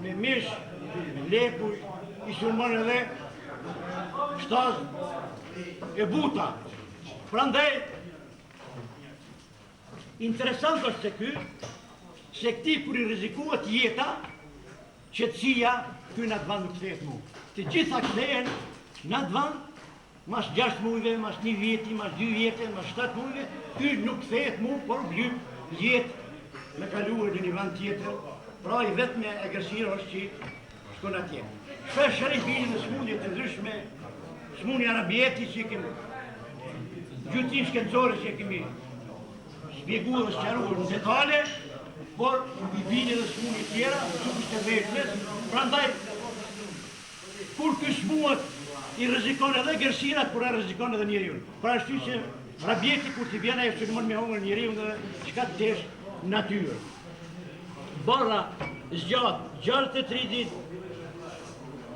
me mish, me lekuj, i sulmon edhe shtaz e buta. Prandaj, interesant është se këti kur i rizikuat jeta, qetësia, ky në atë vend nuk kthehet mu. Të gjitha kthehen në atë vend, mas 6 mujve, mas 1 vjeti, mas 2 vjete, mas 7 mujve, ky nuk kthehet mu, por blyp jetë me kaluar në një vend tjetër. Pra i vetme e gërsira është që shkon atje. Shpesh i bini në smundje të ndryshme, smundja rabieti që kemi, gjutin shkencore që kemi shpjeguar dhe sqaruar në detale, por i bini dhe smundje tjera, çupit të vetmes, prandaj kur ky smuhet i rrezikon edhe gërsirat, por e rrezikon edhe njeriu. Pra ashtu që rabieti kur t'i vjen ajo sulmon me hongër njeriu dhe çka të tesh natyrë. Borra zgjat 63 ditë,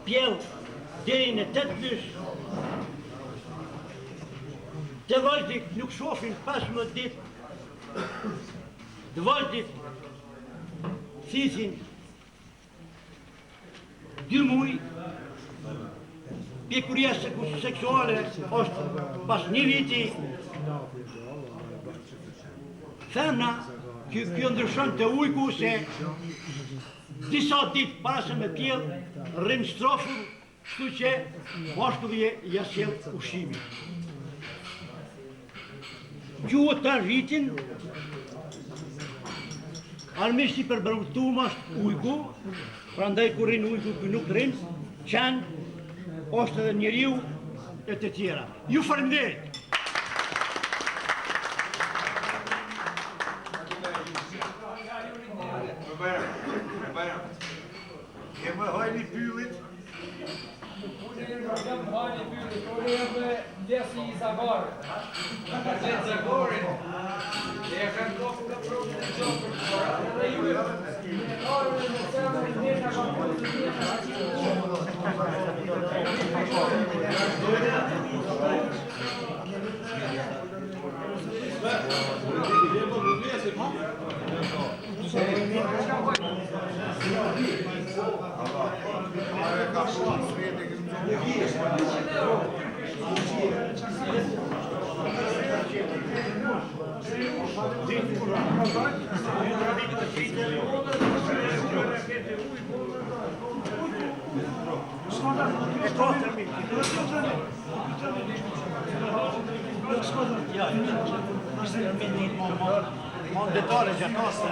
pjell deri në 8 pysh. Të vajzit nuk shofin 15 ditë, të vajzit thisin 2 muj, pjekuria seksuale është pas 1 viti. Femna, kjo ndryshon të ujku se disa ditë para se me pjell, rrim strofur, kështu që bashkulli ja sjell ushqimin. Gjuhët të rritin, armisht i përbërëtum është ujku, prandaj kur rrin ujku kë nuk rrin, qenë, është edhe njeriu e të tjera. Ju faleminderit! Kemë hajni pyllit. Kemë hajni pyllit, por e lesi i Zagarit. Letë Zagarit, e kanë kofu ka provën e gjopër. Dhe ju e arën e semë e njëna ka provën e njëna. Detale gjatasta.